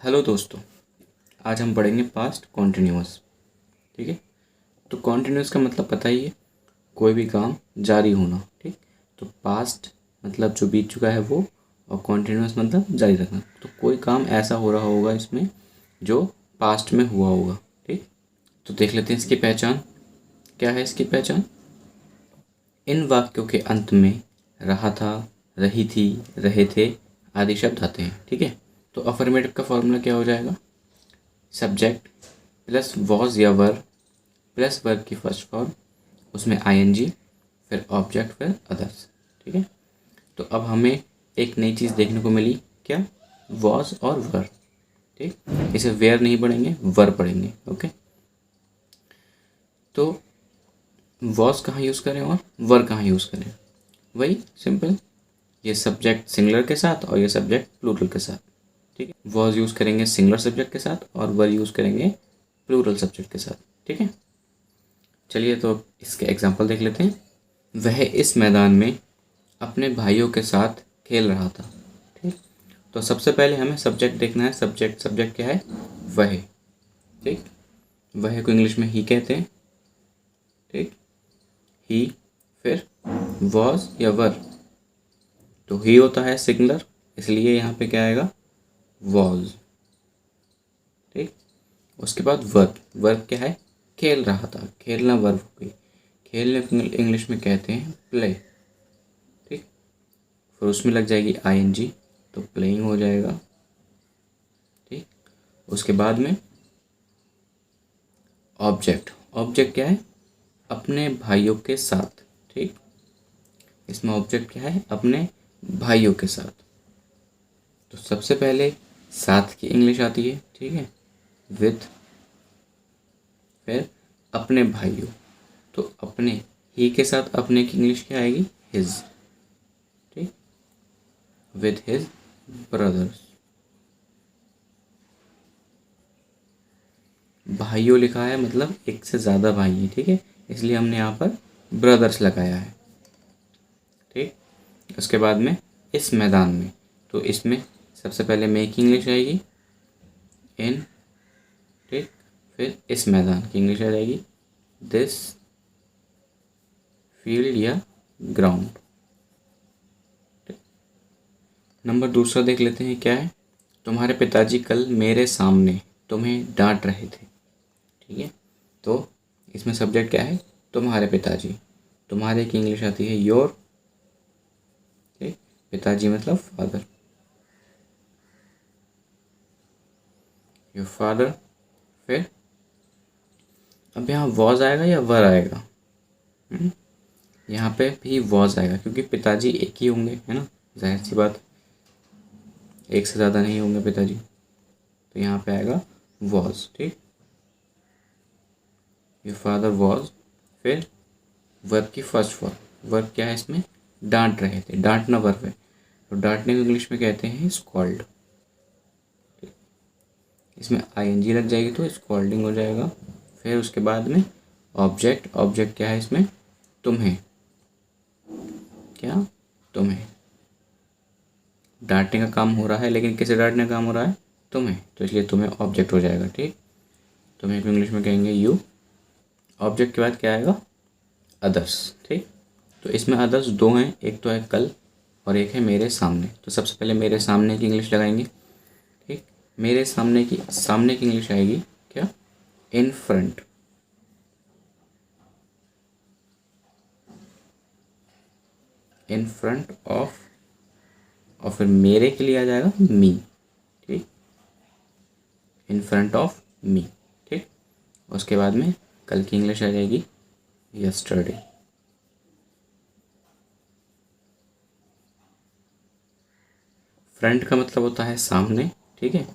Hello दोस्तों, आज हम पढ़ेंगे पास्ट कॉन्टिन्यूअस। ठीक है। तो कॉन्टिन्यूअस का मतलब पता ही है, कोई भी काम जारी होना। ठीक। तो पास्ट मतलब जो बीत चुका है वो, और कॉन्टिन्यूअस मतलब जारी रखना। तो कोई काम ऐसा हो रहा होगा इसमें जो पास्ट में हुआ होगा। ठीक। तो देख लेते हैं इसकी पहचान क्या है। इसकी पहचान, इन वाक्यों के अंत में रहा था, रही थी, रहे थे आदि शब्द आते हैं। ठीक है। तो अफर्मेटिव का फॉर्मूला क्या हो जाएगा? सब्जेक्ट प्लस वॉज या वर प्लस वर्ब की फर्स्ट फॉर्म, उसमें आईएनजी, फिर ऑब्जेक्ट, फिर अदर्स। ठीक है। तो अब हमें एक नई चीज़ देखने को मिली, क्या? वॉज और वर। ठीक। इसे वेयर नहीं पढ़ेंगे, वर पढ़ेंगे। ओके। तो वॉज कहाँ यूज़ करें और वर कहाँ यूज़ करें? वही सिंपल, ये सब्जेक्ट सिंगुलर के साथ और ये सब्जेक्ट प्लूरल के साथ। ठीक है। वॉज यूज़ करेंगे सिंगुलर सब्जेक्ट के साथ और वर यूज़ करेंगे प्लूरल सब्जेक्ट के साथ। ठीक है। चलिए तो इसके एग्जाम्पल देख लेते हैं। वह इस मैदान में अपने भाइयों के साथ खेल रहा था। ठीक। तो सबसे पहले हमें सब्जेक्ट देखना है। सब्जेक्ट क्या है? वह। ठीक। वह को इंग्लिश में ही कहते हैं। ठीक। ही, फिर वॉज या वर। तो ही होता है सिंगुलर, इसलिए यहाँ पे क्या आएगा? वॉज। ठीक। उसके बाद वर्ब। वर्ब क्या है? खेल रहा था, खेलना वर्ब हो गई। खेलने को इंग्लिश में कहते हैं प्ले। ठीक। फिर उसमें लग जाएगी आईएनजी, तो प्लेइंग हो जाएगा। ठीक। उसके बाद में ऑब्जेक्ट। ऑब्जेक्ट क्या है? अपने भाइयों के साथ। ठीक। इसमें ऑब्जेक्ट क्या है? अपने भाइयों के साथ। तो सबसे पहले साथ की इंग्लिश आती है। ठीक है। विथ, फिर अपने भाइयों। तो अपने ही के साथ अपने की इंग्लिश क्या आएगी? हिज। ठीक। With his brothers. भाइयों लिखा है मतलब एक से ज़्यादा भाई है। ठीक है। इसलिए हमने यहाँ पर ब्रदर्स लगाया है। ठीक। उसके बाद में इस मैदान में, तो इसमें सबसे पहले में की इंग्लिश आएगी इन। ठीक। फिर इस मैदान की इंग्लिश आ जाएगी दिस फील्ड या ग्राउंड। नंबर दूसरा देख लेते हैं क्या है। तुम्हारे पिताजी कल मेरे सामने तुम्हें डांट रहे थे। ठीक है। तो इसमें सब्जेक्ट क्या है? तुम्हारे पिताजी। तुम्हारे की इंग्लिश आती है योर। ठीक। पिताजी मतलब फादर, योर फादर। फिर अब यहाँ वॉज आएगा या वर आएगा? यहाँ पे भी वॉज आएगा क्योंकि पिताजी एक ही होंगे, है ना, जाहिर सी बात, एक से ज़्यादा नहीं होंगे पिताजी। तो यहाँ पे आएगा वॉज। ठीक। योर फादर वॉज, फिर वर्ब की फर्स्ट फॉर्म। वर्ब क्या है इसमें? डांट रहे थे। डांटना वर्ब है, तो डांटने को इंग्लिश में कहते हैं स्कॉल्ड। इसमें आईएनजी लग जाएगी तो स्कॉल्डिंग हो जाएगा। फिर उसके बाद में ऑब्जेक्ट। ऑब्जेक्ट क्या है इसमें? तुम्हें। क्या? तुम्हें। डांटने का काम हो रहा है, लेकिन किसे डांटने का काम हो रहा है? तुम्हें, तो इसलिए तुम्हें ऑब्जेक्ट हो जाएगा। ठीक। तुम्हें को इंग्लिश में कहेंगे यू। ऑब्जेक्ट के बाद क्या आएगा? अदर्स। ठीक। तो इसमें अदर्स दो हैं, एक तो है कल और एक है मेरे सामने। तो सबसे पहले मेरे सामने की इंग्लिश लगाएंगे। ठीक। मेरे सामने की इंग्लिश आएगी क्या? In front. In front of, और फिर मेरे के लिए आ जाएगा मी। ठीक। In front of me. ठीक। उसके बाद में कल की इंग्लिश आ जाएगी यस्टरडे। फ्रंट का मतलब होता है सामने। ठीक है।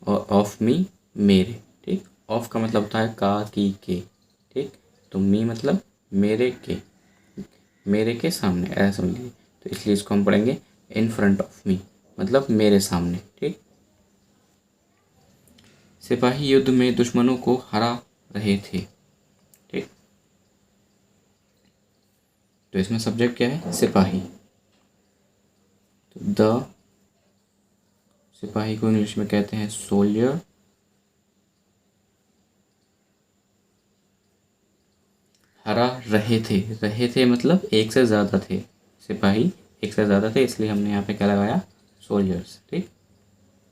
और ऑफ मी मेरे। ठीक। ऑफ का मतलब होता है का, की, के। ठीक। तो मी मतलब मेरे के, मेरे के सामने, ऐसा समझिए। तो इसलिए इसको हम पढ़ेंगे इन फ्रंट ऑफ मी, मतलब मेरे सामने। ठीक। सिपाही युद्ध में दुश्मनों को हरा रहे थे। ठीक। तो इसमें सब्जेक्ट क्या है? सिपाही। तो द सिपाही को इंग्लिश में कहते हैं सोल्जर। हरा रहे थे मतलब एक से ज़्यादा थे, सिपाही एक से ज़्यादा थे, इसलिए हमने यहाँ पे क्या लगाया, सोल्जर्स। ठीक,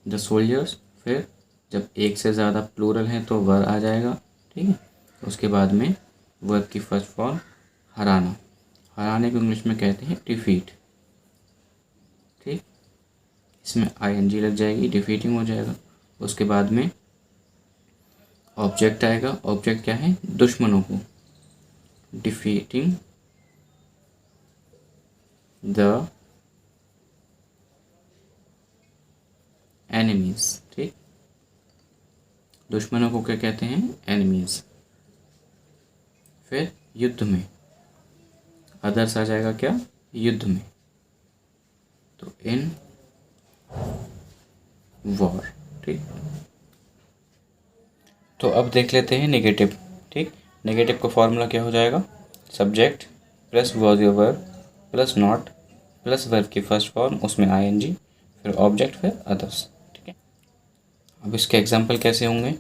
द सोल्जर्स। फिर जब एक से ज़्यादा प्लूरल हैं तो वर आ जाएगा। ठीक है, उसके बाद में वर्ब की फर्स्ट फॉर्म हराना। हराने को इंग्लिश में कहते हैं डिफीट। ठीक, इसमें आईएनजी लग जाएगी, डिफीटिंग हो जाएगा। उसके बाद में ऑब्जेक्ट आएगा। ऑब्जेक्ट क्या है, दुश्मनों को, डिफीटिंग द एनिमीज। ठीक, दुश्मनों को क्या कहते हैं, एनिमीज। फिर युद्ध में, अदर्स आ जाएगा क्या, युद्ध में, तो इन वॉर। ठीक, तो अब देख लेते हैं नेगेटिव। ठीक, नेगेटिव का फॉर्मूला क्या हो जाएगा, सब्जेक्ट प्लस वॉज या verb plus not plus verb की फर्स्ट फॉर्म, उसमें आईएनजी, फिर ऑब्जेक्ट, फिर अदर्स। ठीक है, अब इसके एग्जांपल कैसे होंगे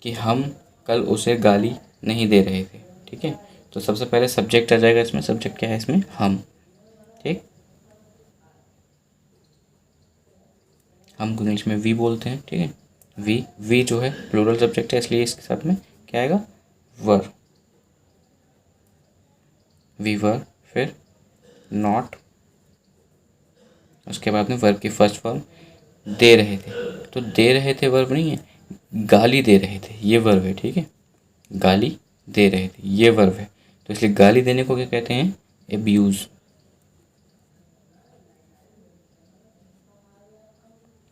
कि हम कल उसे गाली नहीं दे रहे थे। ठीक है, तो सबसे पहले सब्जेक्ट आ जाएगा इसमें। सब्जेक्ट क्या है इसमें, हम। ठीक, हम को इंग्लिश में वी बोलते हैं। ठीक है, वी जो है प्लूरल सब्जेक्ट है, इसलिए इसके साथ में क्या आएगा, वर, वी वर। फिर नॉट, उसके बाद में वर्ब की फर्स्ट फॉर्म दे रहे थे, तो दे रहे थे वर्ब नहीं है, गाली दे रहे थे ये वर्ब है। ठीक है, गाली दे रहे थे ये वर्ब है, तो इसलिए गाली देने को क्या कहते हैं, एब्यूज।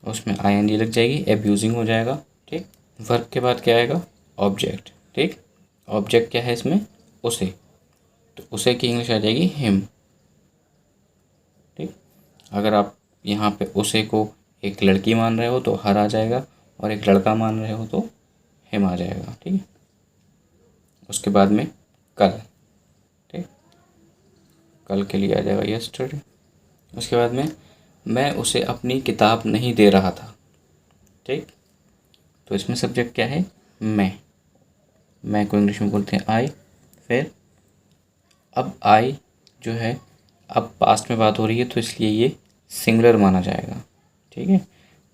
उसमें आईएनजी लग जाएगी, एब्यूजिंग हो जाएगा। ठीक, वर्ब के बाद क्या आएगा, ऑब्जेक्ट। ठीक, ऑब्जेक्ट क्या है इसमें, उसे, तो उसे की इंग्लिश आ जाएगी हिम। ठीक, अगर आप यहाँ पे उसे को एक लड़की मान रहे हो तो हर आ जाएगा, और एक लड़का मान रहे हो तो हिम आ जाएगा। ठीक है, उसके बाद में कल। ठीक, कल के लिए आ जाएगा यस्टरडे। उसके बाद में मैं उसे अपनी किताब नहीं दे रहा था। ठीक, तो इसमें सब्जेक्ट क्या है, मैं को इंग्लिश में बोलते हैं आई। फिर अब आई जो है, अब पास्ट में बात हो रही है तो इसलिए ये सिंगुलर माना जाएगा। ठीक है,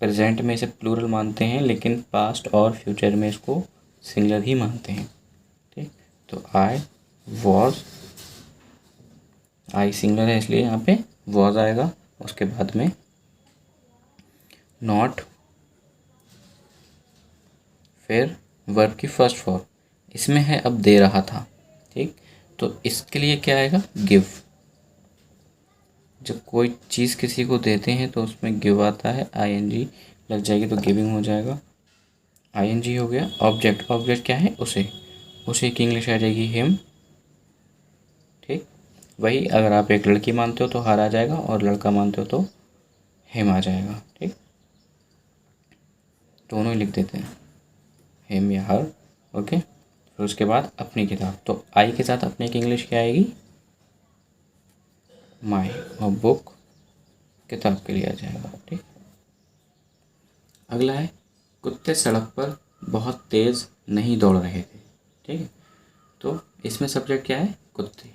प्रेजेंट में इसे प्लूरल मानते हैं, लेकिन पास्ट और फ्यूचर में इसको सिंगुलर ही मानते हैं। ठीक, तो आई वॉज, आई सिंगुलर है इसलिए यहाँ पे वॉज आएगा। उसके बाद में नॉट, फिर वर्ब की फर्स्ट फॉर्म, इसमें है अब दे रहा था। ठीक, तो इसके लिए क्या आएगा, गिव। जब कोई चीज़ किसी को देते हैं तो उसमें गिव आता है, आईएनजी लग जाएगी तो गिविंग हो जाएगा। आईएनजी हो गया। ऑब्जेक्ट, ऑब्जेक्ट क्या है, उसे की इंग्लिश आ जाएगी हिम। ठीक, वही अगर आप एक लड़की मानते हो तो हर आ जाएगा, और लड़का मानते हो तो हिम आ जाएगा। ठीक, दोनों ही लिख देते हैं, हिम या हर। ओके, फिर उसके बाद अपनी किताब, तो आई के साथ अपने की इंग्लिश क्या आएगी, माई, और बुक किताब के लिए आ जाएगा। ठीक, अगला है कुत्ते सड़क पर बहुत तेज़ नहीं दौड़ रहे थे। ठीक है, तो इसमें सब्जेक्ट क्या है, कुत्ते,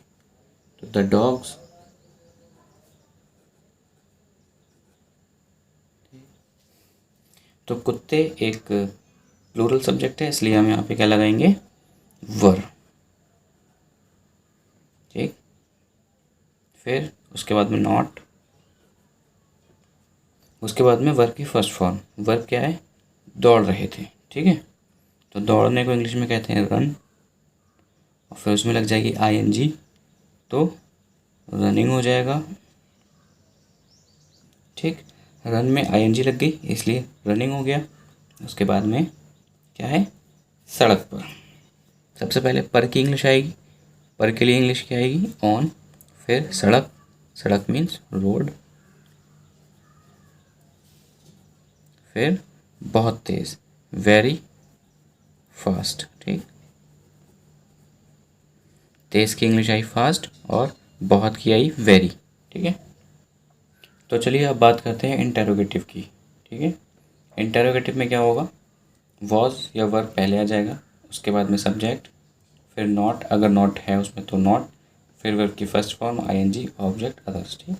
तो द डॉग्स। तो कुत्ते एक प्लूरल सब्जेक्ट है, इसलिए हम यहाँ पे क्या लगाएंगे, वर। ठीक, फिर उसके बाद में नॉट, उसके बाद में वर्ब की फर्स्ट फॉर्म। वर्ब क्या है, दौड़ रहे थे। ठीक है, तो दौड़ने को इंग्लिश में कहते हैं रन, और फिर उसमें लग जाएगी आईएनजी, तो रनिंग हो जाएगा। ठीक, रन में आईएनजी लग गई इसलिए रनिंग हो गया। उसके बाद में क्या है, सड़क पर। सबसे पहले पर की इंग्लिश आएगी, पर के लिए इंग्लिश क्या आएगी, ऑन। फिर सड़क, सड़क मीन्स रोड। फिर बहुत तेज़, वेरी फास्ट। ठीक, तेज़ की इंग्लिश आई फास्ट, और बहुत की आई वेरी। ठीक है, तो चलिए अब बात करते हैं इंटेरोगेटिव की। ठीक है, इंटरोगेटिव में क्या होगा, वॉज या वर्ब पहले आ जाएगा, उसके बाद में सब्जेक्ट, फिर नॉट, अगर नॉट है उसमें तो नॉट, फिर वर्ब की first form ING, object, others. ठीक,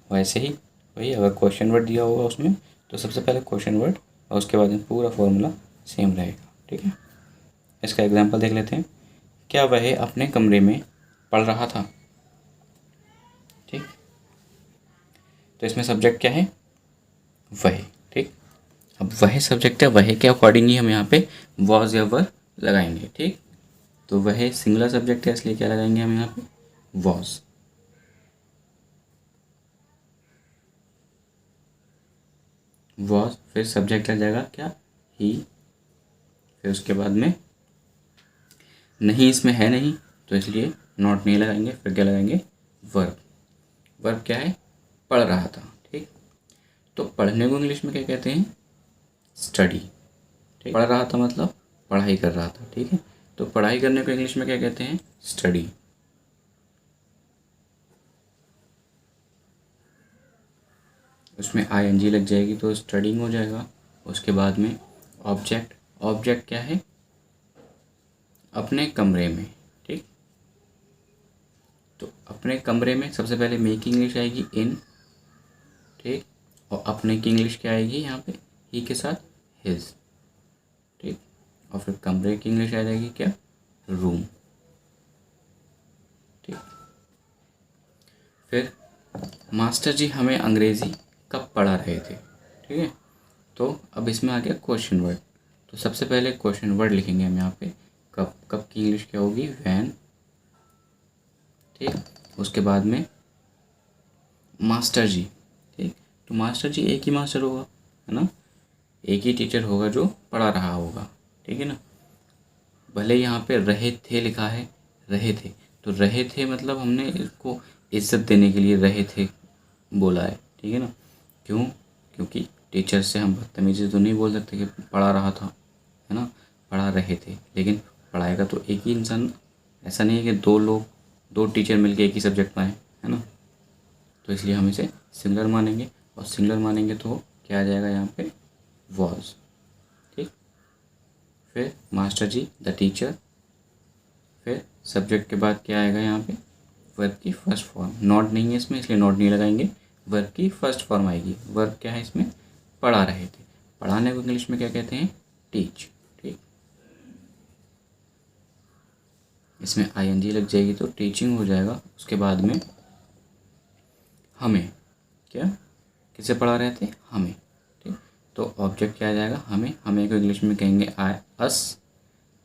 वैसे ही वही अगर क्वेश्चन वर्ड दिया होगा उसमें तो सबसे पहले क्वेश्चन वर्ड और उसके बाद में पूरा फॉर्मूला सेम रहेगा। ठीक है, इसका एग्जांपल देख लेते हैं। क्या वह अपने कमरे में पढ़ रहा था। ठीक, तो इसमें सब्जेक्ट क्या है, वह। ठीक, अब वह सब्जेक्ट है, वह के अकॉर्डिंग ही हम यहाँ पे वॉज या वर लगाएंगे। ठीक, तो वह सिंगुलर सब्जेक्ट है इसलिए क्या लगाएंगे हम यहाँ पे, वॉज। वॉज, फिर सब्जेक्ट आ जाएगा क्या, ही, फिर उसके बाद में नहीं, इसमें है नहीं तो इसलिए नॉट नहीं लगाएंगे, फिर क्या लगाएंगे, वर्ब। वर्ब क्या है, पढ़ रहा था। ठीक, तो पढ़ने को इंग्लिश में क्या कहते हैं, स्टडी। ठीक, पढ़ रहा था मतलब पढ़ाई कर रहा था। ठीक है, तो पढ़ाई करने को इंग्लिश में क्या कहते हैं, स्टडी। उसमें आईएनजी लग जाएगी तो स्टडिंग हो जाएगा। उसके बाद में ऑब्जेक्ट, ऑब्जेक्ट क्या है, अपने कमरे में। ठीक, तो अपने कमरे में सबसे पहले मेक की इंग्लिश आएगी इन। ठीक, और अपने की इंग्लिश क्या आएगी यहाँ पे, ही के साथ हिज। ठीक, और फिर कमरे की इंग्लिश आ जाएगी क्या, रूम। ठीक, फिर मास्टर जी हमें अंग्रेज़ी कब पढ़ा रहे थे। ठीक है, तो अब इसमें आ गया क्वेश्चन वर्ड। तो सबसे पहले क्वेश्चन वर्ड लिखेंगे हम यहाँ पे, कब, कब की इंग्लिश क्या होगी, वैन। ठीक, उसके बाद में मास्टर जी। ठीक, तो मास्टर जी एक ही मास्टर होगा, है ना, एक ही टीचर होगा जो पढ़ा रहा होगा। ठीक है ना, भले यहाँ पे रहे थे लिखा है, रहे थे, तो रहे थे मतलब हमने इसको इज्जत देने के लिए रहे थे बोला है। ठीक है ना, क्यों, क्योंकि टीचर से हम बदतमीजी तो नहीं बोल सकते कि पढ़ा रहा था, है ना, पढ़ा रहे थे, लेकिन पढ़ाएगा तो एक ही इंसान, ऐसा नहीं है कि दो लोग, दो टीचर मिलके एक ही सब्जेक्ट पढ़ाएं, है ना। तो इसलिए हम इसे सिंगुलर मानेंगे, और सिंगुलर मानेंगे तो क्या आ जाएगा यहाँ पे, वॉज। ठीक, फिर मास्टर जी द टीचर, फिर सब्जेक्ट के बाद क्या आएगा यहाँ पे, वर्ब की फर्स्ट फॉर्म। नॉट नहीं है इसमें इसलिए नॉट नहीं लगाएंगे, वर्ब की फर्स्ट फॉर्म आएगी। वर्ब क्या है इसमें, पढ़ा रहे थे। पढ़ाने को इंग्लिश में क्या कहते हैं, टीच। ठीक, इसमें आईएनजी लग जाएगी तो टीचिंग हो जाएगा। उसके बाद में हमें, क्या, किसे पढ़ा रहे थे, हमें। ठीक, तो ऑब्जेक्ट क्या आ जाएगा, हमें। हमें को इंग्लिश में कहेंगे आई, अस।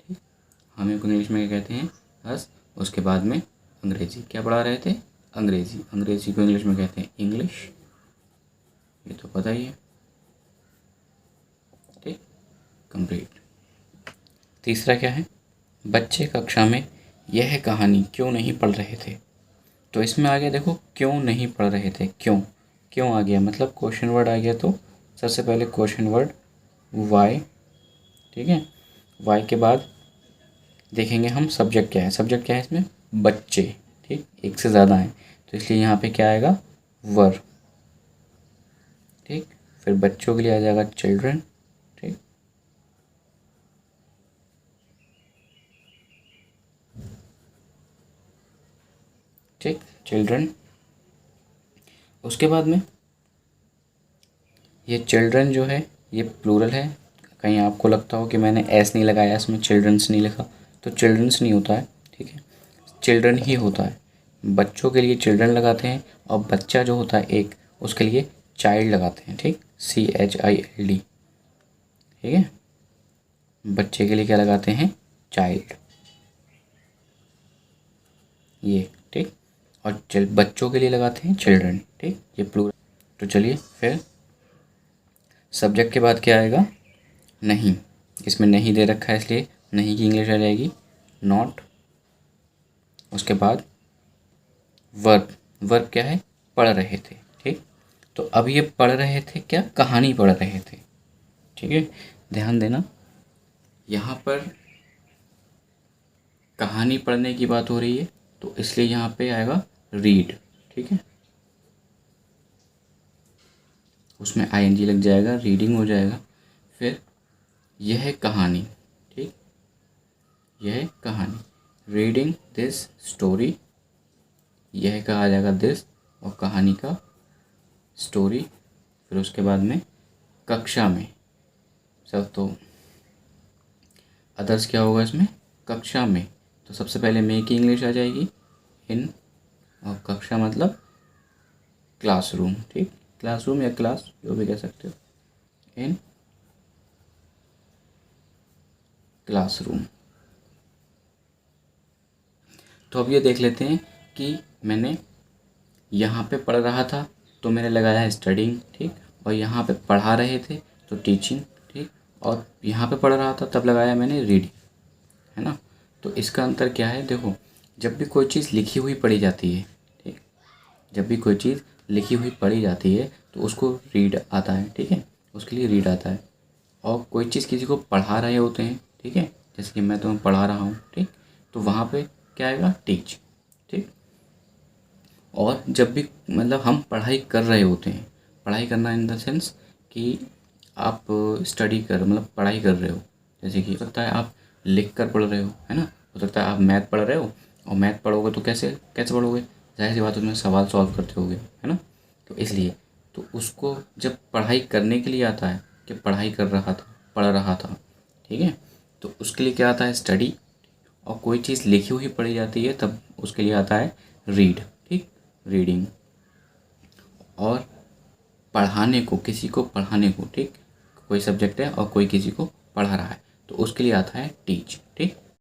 ठीक, हमें को इंग्लिश में क्या कहते हैं, अस। उसके बाद में अंग्रेजी, क्या पढ़ा रहे थे, अंग्रेजी। अंग्रेजी को इंग्लिश में कहते हैं इंग्लिश, ये तो पता ही है। ठीक, कंप्लीट। तीसरा क्या है, बच्चे कक्षा में यह कहानी क्यों नहीं पढ़ रहे थे। तो इसमें आ गया, देखो क्यों नहीं पढ़ रहे थे, क्यों, क्यों आ गया मतलब क्वेश्चन वर्ड आ गया। तो सबसे पहले क्वेश्चन वर्ड वाई। ठीक है, वाई के बाद देखेंगे हम सब्जेक्ट क्या है। सब्जेक्ट क्या है इसमें, बच्चे। ठीक, एक से ज़्यादा हैं तो इसलिए यहाँ पे क्या आएगा, वर। ठीक, फिर बच्चों के लिए आ जाएगा चिल्ड्रन। ठीक, ठीक, चिल्ड्रन। उसके बाद में ये चिल्ड्रन जो है ये प्लूरल है। कहीं आपको लगता हो कि मैंने एस नहीं लगाया, इसमें चिल्ड्रंस नहीं लिखा, तो चिल्ड्रंस नहीं होता है। ठीक है, चिल्ड्रन ही होता है। बच्चों के लिए चिल्ड्रन लगाते हैं, और बच्चा जो होता है एक, उसके लिए चाइल्ड लगाते हैं। ठीक, CHILD। ठीक है, बच्चे के लिए क्या लगाते हैं, चाइल्ड, ये। ठीक, और बच्चों के लिए लगाते हैं चिल्ड्रन। ठीक, ये प्लूरल। तो चलिए फिर सब्जेक्ट के बाद क्या आएगा, नहीं। इसमें नहीं दे रखा है इसलिए नहीं की इंग्लिश आ जाएगी नॉट। उसके बाद वर्ब, वर्ब क्या है, पढ़ रहे थे। ठीक, तो अब ये पढ़ रहे थे क्या, कहानी पढ़ रहे थे। ठीक है, ध्यान देना, यहाँ पर कहानी पढ़ने की बात हो रही है तो इसलिए यहाँ पे आएगा रीड। ठीक है, उसमें आईएनजी लग जाएगा, रीडिंग हो जाएगा। फिर यह कहानी, ठीक, यह कहानी, रीडिंग दिस स्टोरी, यह का आ जाएगा दिस और कहानी का स्टोरी। फिर उसके बाद में कक्षा में, सब तो अदर्स क्या होगा इसमें, कक्षा में, तो सबसे पहले मे की इंग्लिश आ जाएगी इन, और कक्षा मतलब क्लासरूम, ठीक, क्लासरूम या क्लास जो भी कह सकते हो, इन क्लासरूम। तो अब ये देख लेते हैं कि मैंने यहाँ पे पढ़ रहा था तो मैंने लगाया है स्टडिंग, ठीक, और यहाँ पे पढ़ा रहे थे तो टीचिंग, ठीक, और यहाँ पे पढ़ रहा था तब लगाया मैंने रीडिंग, है ना। तो इसका अंतर क्या है, देखो, जब भी कोई चीज़ लिखी हुई पढ़ी जाती है, ठीक, जब भी कोई चीज़ लिखी हुई पढ़ी जाती है तो उसको रीड आता है, ठीक है, उसके लिए रीड आता है। और कोई चीज़ किसी को पढ़ा रहे होते हैं, ठीक है, जैसे कि मैं तुम्हें पढ़ा रहा हूँ, ठीक, तो वहाँ पे क्या आएगा, टीच, ठीक। और जब भी मतलब हम पढ़ाई कर रहे होते हैं, पढ़ाई करना इन द सेंस कि आप स्टडी कर मतलब पढ़ाई कर रहे हो, जैसे कि हो सकता है आप लिख कर पढ़ रहे हो, है ना, हो सकता है आप मैथ पढ़ रहे हो, और मैथ पढ़ोगे तो कैसे कैसे पढ़ोगे, जाहिर सी बात है उसमें सवाल सॉल्व करते होगे, है ना। तो इसलिए तो उसको जब पढ़ाई करने के लिए आता है कि पढ़ाई कर रहा था, पढ़ रहा था, ठीक है, तो उसके लिए क्या आता है, स्टडी। और कोई चीज़ लिखी हुई पढ़ी जाती है तब उसके लिए आता है रीड, ठीक, रीडिंग। और पढ़ाने को, किसी को पढ़ाने को, ठीक, कोई सब्जेक्ट है और कोई किसी को पढ़ा रहा है तो उसके लिए आता है टीच, ठीक।